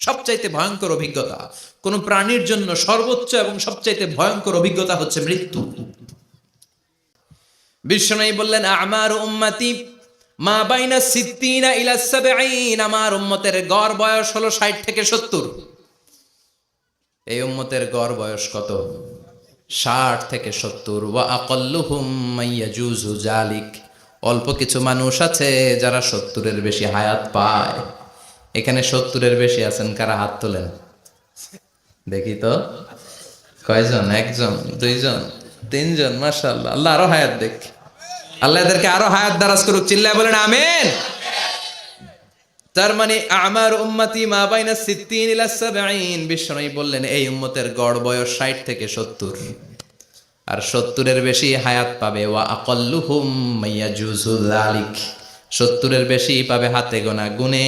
সবচাইতে ভয়ঙ্কর অভিজ্ঞতা, কোন প্রাণীর জন্য সর্বোচ্চ এবং সবচাইতে ভয়ঙ্কর অভিজ্ঞতা হচ্ছে মৃত্যু। বিশ্বনবী বললেন, আমার উম্মতি মা বাইনা সিত্তিনা ইলা সাবঈন, আমার উম্মতের গড় বয়স হলো 60 থেকে 70। এই উম্মতের গড় বয়স কত? 60 থেকে 70। ওয়া আকাল্লুহুম মাইয়াজুজু জালিক, অল্প কিছু মানুষ আছে যারা 70-এর বেশি হায়াত পায়। এখানে 70-এর বেশি আছেন কারা? হাত তোলেন দেখি তো। কয়জন? একজন, দুইজন, তিনজন। মাশাআল্লাহ, আল্লাহ আরো হায়াত দেখ, আল্লাহ এদেরকে আরো হায়াত দারাজ করুক। চিল্লায় বলেন আমিন। তার মানে আমার উম্মতি মা বাইনা সিত্তিন ইলা সাবঈন, বিশ্বনবী বললেন এই উম্মতের গড় বয়স 60 থেকে 70, আর 70-এর বেশি হায়াত পাবে। ওয়া আকাল্লুহুম মাইয়াজুজু যালিক, 70-এর বেশি পাবে হাতে গোনা, গুনে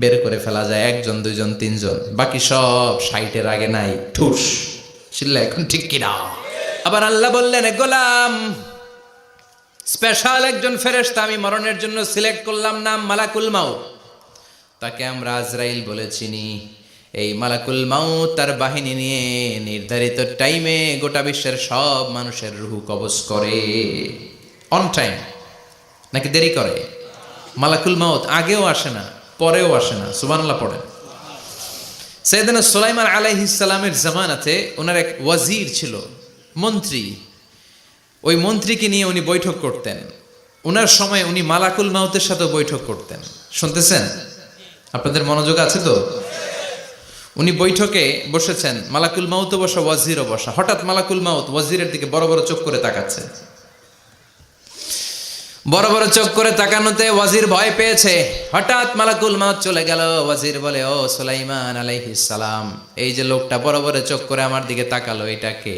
বের করে ফেলা যায় একজন, দুইজন, তিনজন, বাকি সব 60-এর আগে নাই। ঠুস চিল্লা এখন ঠিক কিনা? আবার আল্লাহ বললেন, গোলাম, স্পেশাল একজন ফেরেশতা আমি মরণের জন্য সিলেক্ট করলাম, নাম মালাকুল মাউত। তাকে আমরা আজরাইল বলে চিনি। এই মালাকুল মাউত তার বাহিনী নিয়ে নির্ধারিত টাইমে গোটা বিশ্বের সব মানুষের রূহ কবজ করে। অন টাইম নাকি দেরি করে? মালাকুল মাউত আগেও আসে না, পরেও আসে না। সুবহানাল্লাহ পড়েন। সাইয়েদনা সুলাইমান আলাইহিস সালামের জামানাতে ওনার এক ওয়াজির ছিল, মন্ত্রী। ওই মন্ত্রীকে নিয়ে উনি বৈঠক করতেন। ওনার সময় উনি মালাকুল মাউতের সাথে বৈঠক করতেন। শুনতেছেন? আপনাদের মনোযোগ আছে তো? উনি বৈঠকে বসেছেন, মালাকুল মাউতও বসা, ওয়াজিরও বসা। হঠাৎ মালাকুল মাউত ওয়াজিরের দিকে বড় বড় চোখ করে তাকাচ্ছে। বড় বড় চোখ করে তাকানোতে ওয়াজির ভয় পেয়েছে। হঠাৎ মালাকুল মাউত চলে গেল। ওয়াজির বলে, ও সুলাইমান আলাইহিস সালাম, এই যে লোকটা বড় বড় চোখ করে আমার দিকে তাকালো, এটা কে?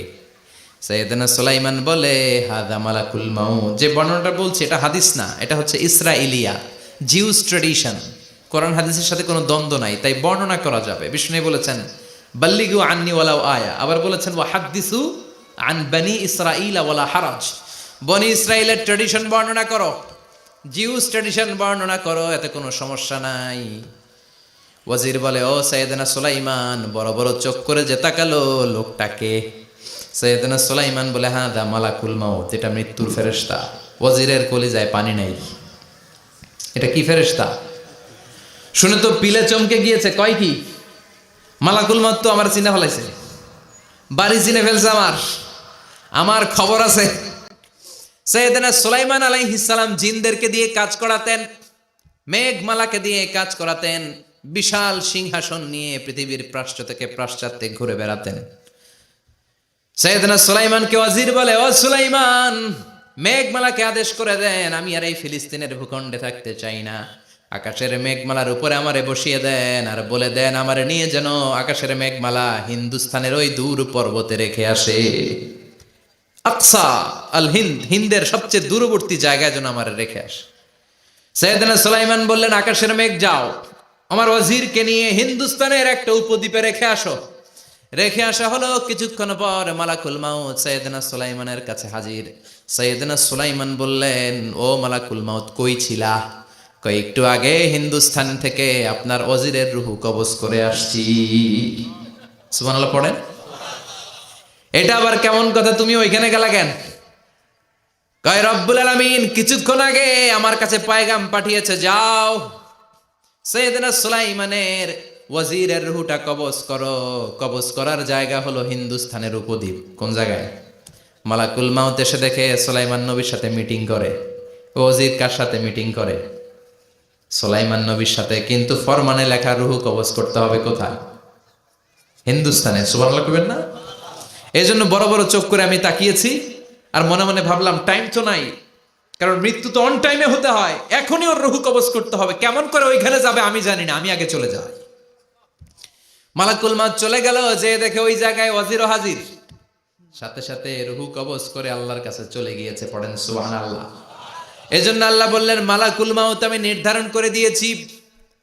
সাইয়েদনা সুলাইমান বলে, হাদা মালাকুল মাউত। যে বর্ণনাটা বলছি এটা হাদিস না, এটা হচ্ছে ইসরাইলিয়া, জিউস ট্র্যাডিশন। কোরআন হাদিসের সাথে কোনো দ্বন্দ্ব নাই, তাই বর্ণনা করা যাবে। বিষ্ণু বলেছেন, বাল্লিগু আন্নি ওয়ালাউ আয়া। আবার বলেছেন, ওয়া হাদ্দিসু আন বনি ইসরাইল ওয়ালা হারাজ। বনি ইসরাইলের ট্র্যাডিশন বর্ণনা করো, জিউস ট্র্যাডিশন বর্ণনা করো, এতে কোনো সমস্যা নাই। ওয়াজির বলে, ও সাইয়েদনা সুলাইমান, বড় বড় চোখ করে যে তাকালো লোকটাকে? সাইয়েদনা সুলাইমান বলে, হ্যাঁ দা মালাকুল মাউত, এটা মৃত্যুর ফেরেশতা। ওয়াজিরের কলিজায় পানি নেই। এটা কি ফেরেশতা? শুনে তো পিলে চমকে গিয়েছে। কয় কি? মালাকুল মাউত তো আমার চিনে ফেলাইছে, বাড়ি চিনে ফেলছে, আমার খবর আছে। সাইয়েদনা সুলাইমান আলাইহিস সালাম জিনদেরকে দিয়ে কাজ করাতেন, মেঘমালাকে দিয়ে কাজ করাতেন, বিশাল সিংহাসন নিয়ে পৃথিবীর প্রাচ্য থেকে পাশ্চাত্যে ঘুরে বেড়াতেন। সাইয়েদনা সুলাইমানকে ওয়াজির বলে, ও সুলাইমান, মেঘমালাকে আদেশ করে দেন, আমি আর এই ফিলিস্তিনের ভূখণ্ডে থাকতে চাই না। আকাশের মেঘমালার উপরে আমারে বসিয়ে দেন, আর বলে দেন আমারে নিয়ে যেন আকাশের মেঘমালা হিন্দুস্তানের ওই দূর পর্বতে রেখে আসে। আকসা আল হিন্দ, হিন্দের সবচেয়ে দূরবর্তী জায়গায় যেন আমারে রেখে আসে। সাইয়েদনা সুলাইমান বললেন, আকাশের মেঘ যাও, আমার ওয়াজিরকে নিয়ে হিন্দুস্তানের একটা উপদ্বীপে রেখে আসো। রেখে আসা হলো। কিছুক্ষণ পর মালাকুল মাউত সাইয়েদনা সুলাইমানের কাছে হাজির। সাইয়েদনা সুলাইমান বললেন, ও মালাকুল মাউত, কই ছিলা? কই, একটু আগে হিন্দুস্তান থেকে আপনার ওয়াজিরের রূহ কবজ করে আসছি। সুবহানাল্লাহ পড়েন। এটা আবার কেমন কথা, তুমি ওইখানে গেলা কেন? কয়, রব্বুল আলামিন কিছুক্ষণ আগে আমার কাছে পায়গাম পাঠিয়েছে, যাও সাইয়েদনা সুলাইমানের ওয়াজিরের রূহটা কবজ করো। কবজ করার জায়গা হলো হিন্দুস্তানের উপদ্বীপ। কোন জায়গায়? মালাকুল মাউত এসে দেখে সুলাইমান নবীর সাথে মিটিং করে। ওয়াজির কার সাথে মিটিং করে? সুলাইমান নবীর সাথে। কিন্তু ফরমানে লেখা রূহ কবজ করতে হবে কোথায়? হিন্দুস্তানে। সুবহানাল্লাহ কইবেন না? এই জন্য বড় বড় চোখ করে আমি তাকিয়েছি, আর মনে মনে ভাবলাম টাইম তো নাই, কারণ মৃত্যু তো অন টাইমে হতে হয়, এখনই ওর রূহ কবজ করতে হবে। কেমন করে ওইখানে যাবে আমি জানি না, আমি আগে চলে যাই। মালাকুল মাউত চলে গেল, যে দেখে ওই জায়গায় ওয়াজিরও হাজির। সাথে সাথে রূহ কবজ করে আল্লাহর কাছে চলে গিয়েছে। পড়েন সুবহানাল্লাহ। এজন্য আল্লাহ বললেন, মালাকুল মাউত আমি নির্ধারণ করে দিয়েছি,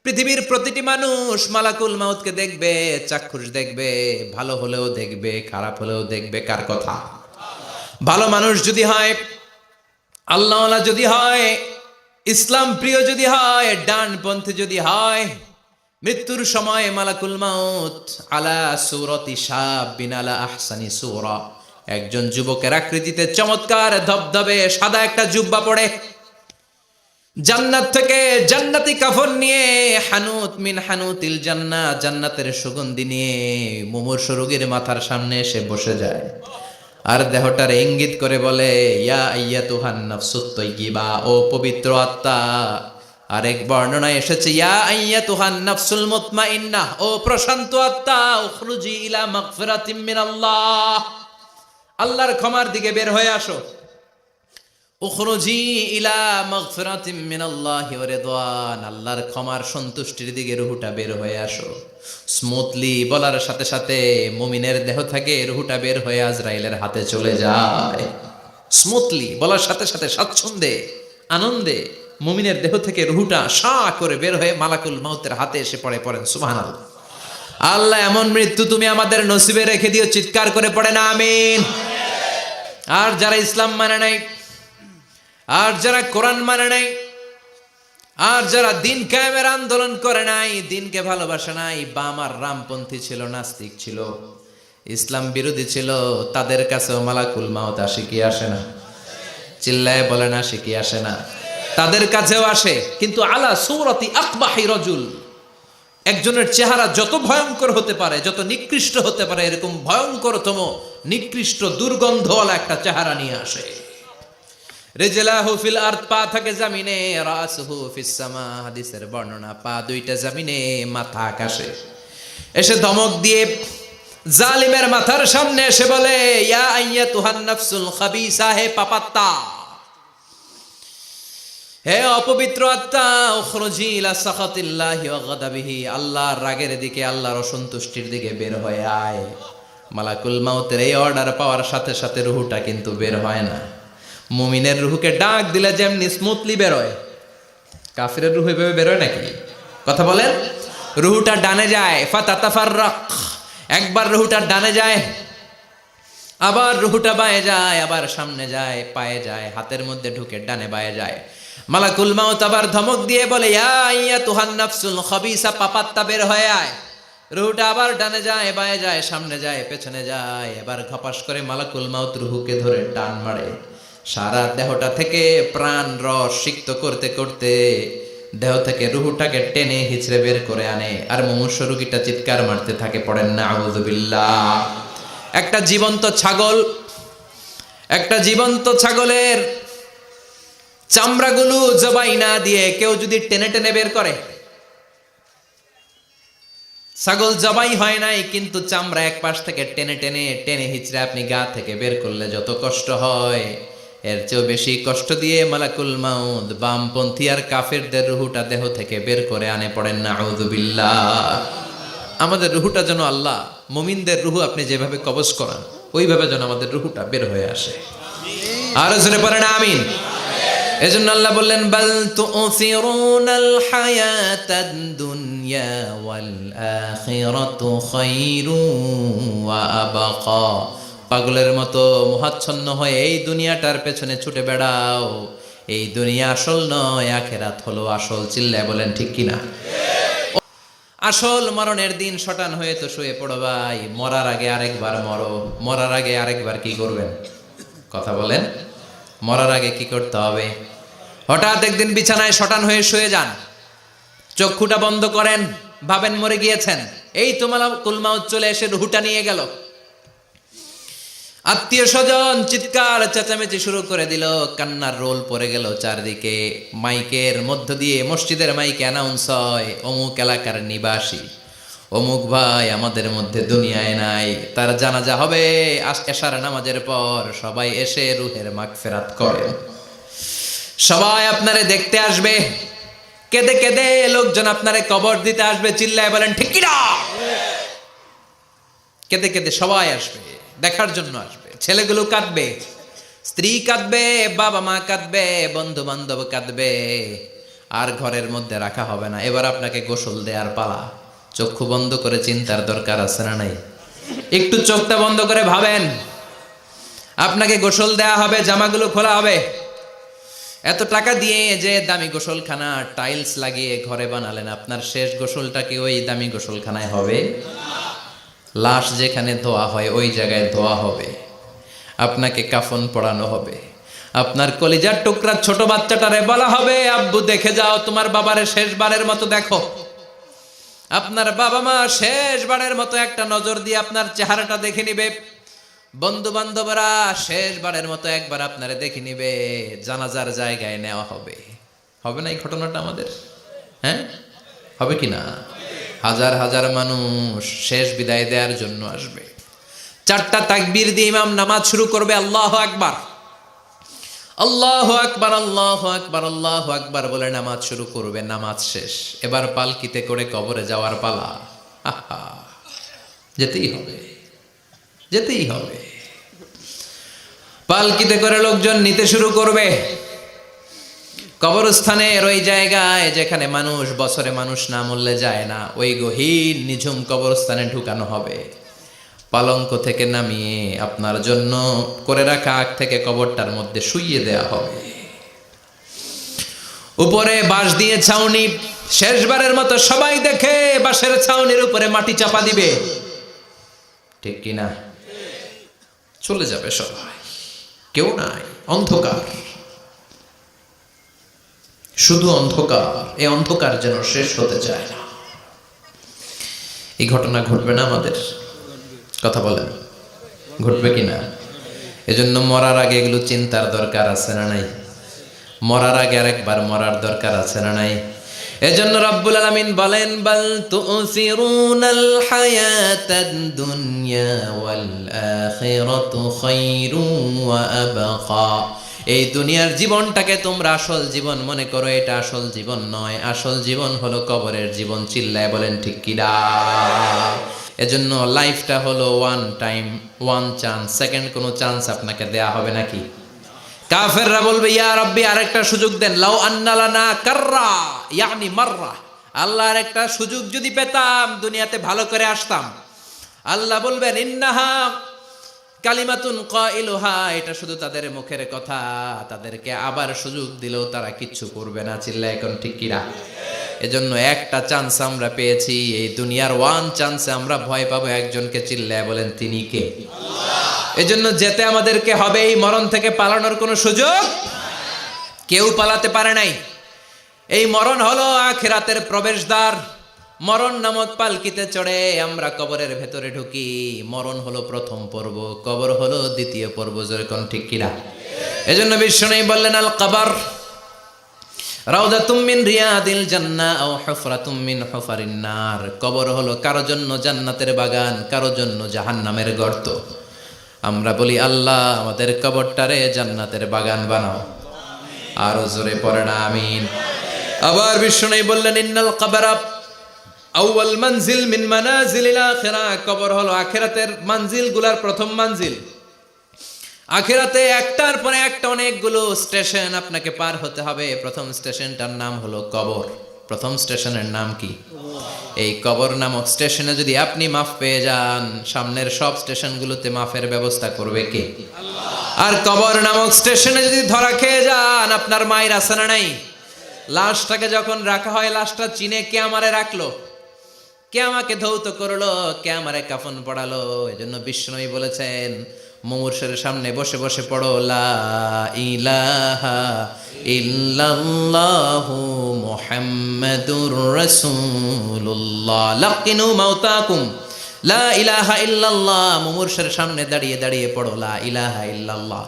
পৃথিবীর প্রতিটি মানুষ মালাকুল মাউতকে দেখবে, চাক্ষুষ দেখবে, ভালো হলেও দেখবে, খারাপ হলেও দেখবে। কার কথা? ভালো মানুষ যদি হয়, আল্লাহওয়ালা যদি হয়, ইসলাম প্রিয় যদি হয়, ডানপন্থী যদি হয়, মৃত্যুর সময় মালাকুল মাউত আলা সূরাতি শাবিন আলা আহসানি সূরা, একজন যুবকের আকৃতিতে চমৎকার ধবধবে সাদা একটা জুব্বা পরে জান্নাত থেকে জান্নাতি কাফন নিয়ে হানুত মিন হানুতিল জান্নাহ, জান্নাতের সুগন্ধি নিয়ে মুমূর্ষু রোগীর মাথার সামনে এসে বসে যায় আর দেহটার ইঙ্গিত করে বলে, ইয়া আইয়াতুহান নাফসুত তাইয়্যিবা, ও পবিত্র আত্মা। আরেক বর্ণনায় এসেছে ইয়া আইয়াতুহান নাফসুল মুতমাইন্নাহ, ও প্রশান্ত আত্মা, উখরুজি ইলা মাগফিরাতিম মিনাল্লাহ, আল্লাহর ক্ষমার দিকে বের হয়ে আসো। উখরুজি ইলা মাগফিরাতিম মিনাল্লাহি ওয়া রিদওয়ান, আল্লাহর ক্ষমার সন্তুষ্টির দিকে রুহটা বের হয়ে আসো। স্মুথলি বলার সাথে সাথে মুমিনের দেহ থেকে রুহটা বের হয়ে আজরাইলের হাতে চলে যায়। স্মুথলি বলার সাথে সাথে স্বাচ্ছন্দ্যে আনন্দে মুমিনের দেহ থেকে রুহটা সা করে বের হয়ে মালাকুল মাউতের হাতে এসে পড়ে। পড়েন সুবহানাল্লাহ। আল্লাহ এমন মৃত্যু তুমি আমাদের নসিবে রেখে দিও, চিৎকার করে পড়ে না আমিন। আর যারা ইসলাম মানে নাই, আর যারা কোরআন মানে নাই, আর যারা দিন কায়েমের আন্দোলন করে নাই, দিনকে ভালোবাসে নাই, বাম আর রামপন্থী ছিল, নাস্তিক ছিল, ইসলাম বিরোধী ছিল, তাদের কাছেও মালাকুল মাউত আসে কি আসে না? চিল্লায় বলেন আসে কি আসে না? তাদের কাছেও আসে, কিন্তু আলা সূরাতি আকবাহি রাজুল, একজনের চেহারা যত ভয়ঙ্কর হতে পারে, যত নিকৃষ্ট হতে পারে, এরকম ভয়ঙ্করতম নিকৃষ্ট দুর্গন্ধওয়ালা একটা চেহারা নিয়ে আসে। রিজলাহু ফিল আরদ, পা থাকে জমিনে, রাসুহু ফিস সামা, হাদিসের বর্ণনা, পা দুইটা জমিনে, মাথা আকাশে। এসে ধমক দিয়ে জালিমের মাথার সামনে এসে বলে, ইয়া আইয়াতুহান নাফসুল খাবিসা, হে পাপাত্তা, হে অপবিত্র আত্মা, উখরুজি ইলা সাখাতিল্লাহি ওয়া গাদাবিহি, আল্লাহর রাগের দিকে, আল্লাহর অসন্তুষ্টির দিকে বের হয়ে আয়। মালাকুল মাউতের এই অর্ডার পাওয়ার সাথে সাথে রুহটা কিন্তু বের হয় না। মুমিনের রুহকে ডাক দিলে যেমনি স্মুথলি বেরোয়, কাফিরের রুহ এভাবে বেরোয় নাকি? কথা বলেন। রুহটা ডানে যায়, ফাতাতাফাররাক, একবার রুহটা ডানে যায়, আবার রুহটা বায়ে যায়, আবার সামনে যায়, পায়ে যায়, হাতের মধ্যে ঢুকে ডানে বায়ে যায়। মালাকুল মাউত আবার ধমক দিয়ে বলে, ইয়া আইয়াতুহান নাফসুল খাবিসা, পাপাত্তা, বের হয়ে আয়। রুহটা আবার ডানে যায়, বায়ে যায়, সামনে যায়, পেছনে যায়। এবার ঘপাস করে মালাকুল মাউত রুহকে ধরে টান মারে। সারা দেহটা থেকে প্রাণ রস সিক্ত করতে করতে দেহ থেকে রুহটাকে টেনে হিচড়ে বের করে আনে। আর মুমূর্ষু রোগীটা চিৎকার মারতে থাকে, পড়েন না আউযু বিল্লাহ। একটা জীবন্ত ছাগলের চামড়াগুলো জবাই না দিয়ে কেউ যদি টেনে টেনে বের করে, ছাগল জবাই হয় নাই কিন্তু চামড়া এক পাশ থেকে টেনে টেনে টেনে হিচড়ে আপনি গা থেকে বের করলে যত কষ্ট হয়, এর চেয়েও বেশি কষ্ট দিয়ে মালাকুল মাউত বামপন্থী আর কাফেরদের রুহটা দেহ থেকে বের করে আনে। পড়েন না আউযু বিল্লাহ। আমাদের রুহটা যেন আল্লাহ, মুমিনদের রুহ আপনি যেভাবে কবজ করান, ওইভাবে যেন আমাদের রুহটা বের হয়ে আসে। আর জোরে পড়েন আমিন। এজন্য আল্লাহ বললেন, বাল তুসিরুনাল হায়াতাদ দুনিয়া ওয়াল আখিরাতু খায়রু ওয়া আবকা, পাগলের মতো মোহাচ্ছন্ন হয়ে এই দুনিয়াটার পেছনে ছুটে বেড়াও। এই দুনিয়া আসল নয়, আখিরাত হলো আসল। চিল্লায় বলেন ঠিক কিনা? আসল মরণের দিন শটান হয়ে তো শুয়ে পড়ো ভাই, মরার আগে আরেকবার মরো। মরার আগে আরেকবার কি করবেন? কথা বলেন। মরার আগে কি করতে হবে? হঠাৎ একদিন বিছানায় শটান হয়ে শুয়ে যান, চক্ষুটা বন্ধ করেন, ভাবেন মরে গিয়েছেন। এই তো মালাকুল মাউত চলে এসে রুহটা নিয়ে গেল। আত্মীয় স্বজন চিৎকার চেঁচামেচি শুরু করে দিল, কান্নার রোল পড়ে গেল চারদিকে। মাইকের মধ্য দিয়ে, মসজিদের মাইকে অ্যানাউন্স হয়, অমুক এলাকার নিবাসী অমুক ভাই আমাদের মধ্যে দুনিয়ায় নাই, তার জানাজা হবে এশার নামাজের পর। সবাই এসে রুহের মাগফিরাত করেন। সবাই আপনারে দেখতে আসবে, কেঁদে কেঁদে লোকজন আপনারে কবর দিতে আসবে। চিল্লায় বলেন ঠিক কিনা? কেঁদে কেঁদে সবাই আসবে, দেখার জন্য আসবে। ছেলেগুলো কাঁদবে, স্ত্রী কাঁদবে, বাবা মা কাঁদবে, বন্ধু বান্ধব কাঁদবে। আর ঘরের মধ্যে রাখা হবে না। এবার আপনাকে গোসল দেওয়ার পালা। চক্ষু বন্ধ করে চিন্তার দরকার আছে না নাই? একটু চোখটা বন্ধ করে ভাবেন, আপনাকে গোসল দেয়া হবে, জামাগুলো খোলা হবে। এত টাকা দিয়ে যে দামি গোসলখানা টাইলস লাগিয়ে ঘরে বানালেন, আপনার শেষ গোসলটা কি ওই দামি গোসলখানায় হবে? লাশ যেখানে ধোয়া হয় ওই জায়গায় ধোয়া হবে, আপনাকে কাফন পরানো হবে। আপনার কলিজার টুকরা ছোট বাচ্চাটারে বলা হবে, আব্বু দেখে যাও তোমার বাবারে শেষবারের মতো দেখো। আপনার বাবা মা শেষবারের মতো একটা নজর দিয়ে আপনার চেহারাটা দেখে নিবে। বন্ধু বান্ধবরা শেষবারের মতো একবার আপনারে দেখে নিবে। জানাজার জায়গায় নেওয়া হবে। হবে না এই ঘটনাটা আমাদের? হ্যাঁ, হবে কি না? হাজার হাজার মানুষ শেষ বিদায় দেওয়ার জন্য আসবে। 4টা তাকবীর দিয়ে ইমাম নামাজ শুরু করবে। আল্লাহু আকবার, আল্লাহু আকবার, আল্লাহু আকবার, আল্লাহু আকবার বলে নামাজ শুরু করবে। নামাজ শেষ, এবার পালকিতে করে কবরে যাওয়ার পালা। আহা, যেতেই হবে, যেতেই হবে। পালকিতে করে লোকজন নিতে শুরু করবে। কবরস্থানের ওই জায়গায় যেখানে মানুষ বছরে মানুষ না মরলে যায় না, ওই গহীন নিঝুম কবরস্থানে ঢুকানো হবে। পালঙ্ক থেকে নামিয়ে আপনার জন্য করে রাখা আগ থেকে কবরটার মধ্যে শুইয়ে দেয়া হবে। উপরে বাঁশ দিয়ে ছাউনি, শেষবারের মতো সবাই দেখে বাঁশের ছাউনির উপরে মাটি চাপা দিবে। ঠিক কিনা? চলে যাবে সবাই, কেউ নাই, অন্ধকার, শুধু অন্ধকার। এই অন্ধকার যেন শেষ হতে চায় না। এই ঘটনা ঘটবে না আমাদের? কথা বলেন, ঘটবে কিনা? এজন্য মরার আগে এগুলো চিন্তার দরকার আছে না নাই? মরার আগে আরেকবার মরার দরকার আছে না নাই? এজন্য রব্বুল আলামিন বলেন, বাল তুসিরুনাল হায়াতাদ দুনিয়া ওয়াল আখিরাতু খায়রুন ওয়া আবকা। এই দুনিয়ার জীবনটাকে তোমরা আসল জীবন মনে করো, এটা আসল জীবন নয়। আসল জীবন হলো কবরের জীবন। চিল্লায় বলেন ঠিক কিনা? এজন্য লাইফটা হলো one time, one chance. Second কোনো চান্স আপনাকে দেয়া হবে নাকি? কাফেররা বলবে, ইয়া রাব্বি আরেকটা সুযোগ দেন। লাউ আন্না লানা কাররা ইয়ানি মাররা, আল্লাহ আরেকটা সুযোগ যদি পেতাম দুনিয়াতে ভালো করে আসতাম। আল্লাহ বলবেন, ইন্নাহা কালিমাতুন কাইলুহা, এটা শুধু তাদের মুখের কথা, তাদেরকে আবার সুযোগ দিলেও তারা কিচ্ছু করবে না। চিল্লা এখন ঠিক কিনা? এজন্য একটা চান্স আমরা পেয়েছি, এই দুনিয়ার ওয়ান চান্সে আমরা ভয় পাবো একজনকে। চিল্লায় বলেন তিনি কে? এজন্য যেতে আমাদেরকে হবে। এই মরণ থেকে পালানোর কোনো সুযোগ কেউ পালাতে পারে নাই। এই মরণ হলো আখিরাতের প্রবেশদ্বার। মরণ নামক পালকিতে চড়ে আমরা কবরের ভেতরে ঢুকি। মরণ হলো প্রথম পর্ব, কবর হলো দ্বিতীয় পর্ব। যেরকম ঠিক কিনা? এজন্য বিশ্বনবী বললেন, আল কবর রাউদাতুম মিন রিয়াদিল জান্নাহ আও হুফরাতুম মিন হুফারিন নার। কবর হলো কারো জন্য জান্নাতের বাগান, কারো জন্য জাহান্নামের গর্ত। আমরা বলি, আল্লাহ আমাদের কবরটারে জান্নাতের বাগান বানাও। আরো জোরে পড়েন আমিন। আবার বিশ্বনবী বললেন, ইন্নাল কবরা আউয়াল মানজিল মিন মানাজিলিল আখিরাহ। কবর হলো আখিরাতের মানজিলগুলোর প্রথম মানজিল। আখিরাতে একটার পরে একটা অনেকগুলো স্টেশন আপনাকে পার হতে হবে। প্রথম স্টেশনটার নাম হলো কবর। প্রথম স্টেশনের নাম কি? এই কবর নামক স্টেশনে যদি আপনি মাফ পেয়ে যান, সামনের সব স্টেশনগুলোতে মাফের ব্যবস্থা করবে কে? আল্লাহ। আর কবর নামক স্টেশনে যদি ধরা খেয়ে যান, আপনার মায়ের আছে না নাই? লাশটাকে যখন রাখা হয়, লাশটা চিনে কে আমারে রাখলো, কে আমাকে ধৌত করলো, কে আমারে কাফন পড়ালো। এজন্য বিশ্বনবী বলেছেন, মুমূর্ষের সামনে বসে বসে পড়ো, লা ইলাহা ইল্লাল্লাহু মুহাম্মাদুর রাসূলুল্লাহ। লাকিনু মাউতাকুম লা ইলাহা ইল্লাল্লাহ। মুমূর্ষের সামনে দাঁড়িয়ে দাঁড়িয়ে পড়ো, লা ইলাহা ইল্লাল্লাহ।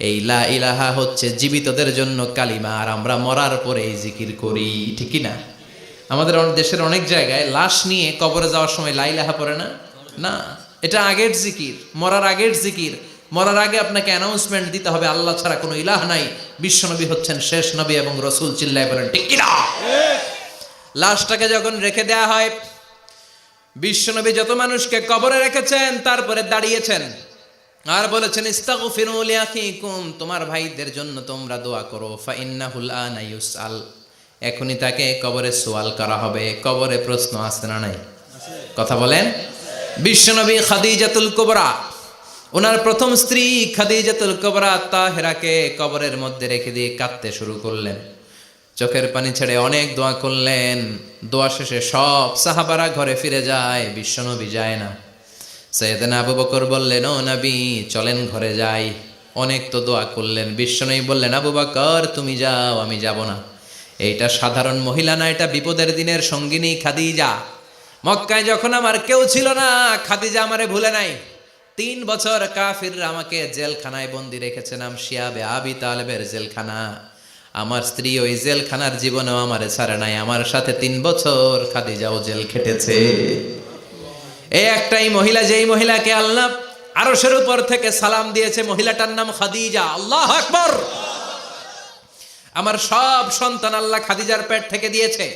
এই লা ইলাহা হচ্ছে জীবিতদের জন্য কালিমা, আর আমরা মরার পরে এই জিকির করি। ঠিক না? আমাদের দেশের অনেক জায়গায় লাশ নিয়ে কবরে যাওয়ার সময় লা ইলাহা পড়ে না। না, এটা আগের জিকির, মরার আগের জিকির। মরার আগে আপনাকে অ্যানাউন্সমেন্ট দিতে হবে, আল্লাহ ছাড়া কোনো ইলাহ নাই, বিশ্বনবী হচ্ছেন শেষ নবী এবং রাসূল। চিল্লায় বলেন ঠিক কি না? লাশটাকে যখন রেখে দেয়া হয়, বিশ্বনবী যত মানুষকে কবরে রেখেছেন তারপরে দাঁড়িয়েছেন আর বলেছেন, ইস্তাগফিরু লিআখিকুম, তোমার ভাইদের জন্য তোমরা দোয়া করো। ফাইন্নাহুল আনা ইউসআল, এখনই তাকে কবরে সওয়াল করা হবে। কবরে প্রশ্ন আছে না নাই? কথা বলেন। বিশ্বনবী খাদিজাতুল কুবরা ওনার প্রথম স্ত্রী খাদিজাতুল কুবরা তাহেরাকে কবরের মধ্যে রেখে দিয়ে কাঁদতে শুরু করলেন, চোখের পানি ছেড়ে অনেক দোয়া করলেন। দোয়া শেষে সব সাহাবারা ঘরে ফিরে যায়, বিশ্বনবী যায় না। সাইয়েদনা আবু বকর বললেন, ও নবী চলেন ঘরে যাই। অনেক তো দোয়া করলেন, বিশ্বনবী বললেন, আবু বকর তুমি যাও, আমি যাব না। এইটা সাধারণ মহিলা না, এটা বিপদের দিনের সঙ্গিনী খাদিজা। মক্কায় যখন আমার কেউ ছিল না, খাদিজা আমারে ভুলে নাই। 3 বছর কাফিররা আমাকে জেলখানায় বন্দি রেখেছে, নাম শিয়াবে আবি তালেবের জেলখানা। আমার স্ত্রী ওই জেলখানার জীবনেও আমারে ছাড়ে নাই, আমার সাথে 3 বছর খাদিজাও জেল খেটেছে। এই একটাই মহিলা, যেই মহিলাকে আল্লাহ আরশের উপর থেকে সালাম দিয়েছে, মহিলাটার নাম খাদিজা। আল্লাহু আকবার। আমার সব সন্তান আল্লাহ খাদিজার পেট থেকে দিয়েছে।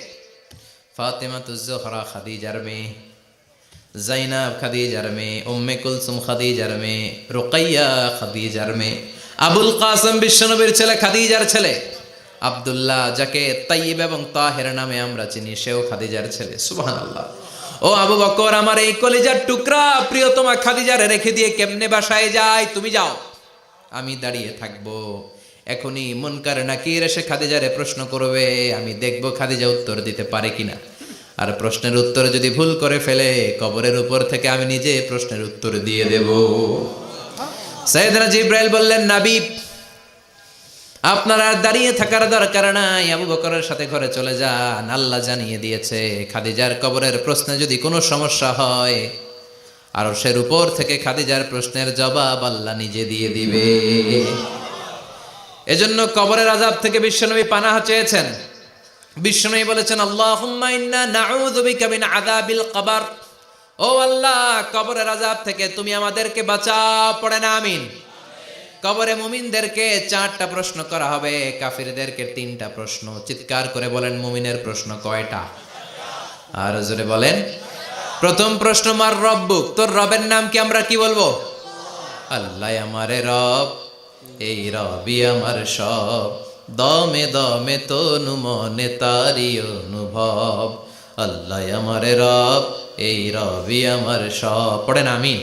ফাতেমাতুজ জোহরা খাদিজার মেয়ে, জাইনাব খাদিজার মেয়ে, উম্মে কুলসুম খাদিজার মেয়ে, রুকাইয়া খাদিজার মেয়ে, আবুল কাসেম বিশ্বনবীর ছেলে খাদিজার ছেলে, আব্দুল্লাহ যাকে তাইয়্যিব এবং তাহের নামে আমরা চিনি, সেও খাদিজার ছেলে। সুবহানাল্লাহ। ও আবু বকর, আমার এই কলিজার টুকরা প্রিয়তমা খাদিজারে রেখে দিয়ে কেমনে বাসায় যায়? তুমি যাও, আমি দাঁড়িয়ে থাকবো। এখনই মুনকার নাকির এসে খাদিজারে প্রশ্ন করবে, আমি দেখবো খাদিজা উত্তর দিতে পারে কিনা। আর প্রশ্নের উত্তর যদি ভুল করে ফেলে, কবরের উপর থেকে আমি নিজে প্রশ্নের উত্তর দিয়ে দেব। সাইয়েদনা জিব্রাইল বললেন, নবী আপনার আর দাঁড়িয়ে থাকার দরকার নাই, আবু বকরের সাথে ঘরে চলে যান। আল্লাহ জানিয়ে দিয়েছে, খাদিজার কবরের প্রশ্নে যদি কোনো সমস্যা হয়, আরশের উপর থেকে খাদিজার প্রশ্নের জবাব আল্লাহ নিজে দিয়ে দিবে। এজন্য কবরের আযাব থেকে বিশ্বনবী পানাহ চেয়েছেন। বিশ্বনবী বলেছেন, আল্লাহুম্মা ইন্না নাউযু বিকা মিন আযাবিল কবর। ও আল্লাহ, কবরের আযাব থেকে তুমি আমাদেরকে বাঁচাও। পড়েন আমিন। কবরে মুমিনদেরকে 4টা প্রশ্ন করা হবে, কাফিরদেরকে 3টা প্রশ্ন। চিৎকার করে বলেন, মুমিনের প্রশ্ন কয়টা? আর জোরে বলেন। প্রথম প্রশ্ন, মার রব্বুক, তোর রবের নাম কি? আমরা কি বলবো? আল্লাহ আমারে রব, এই রবি আমার সব, দমে দমে তনু মনে তারি অনুভব। আল্লাহ আমারে রব, এই রবি আমার সব। পড়েন আমিন।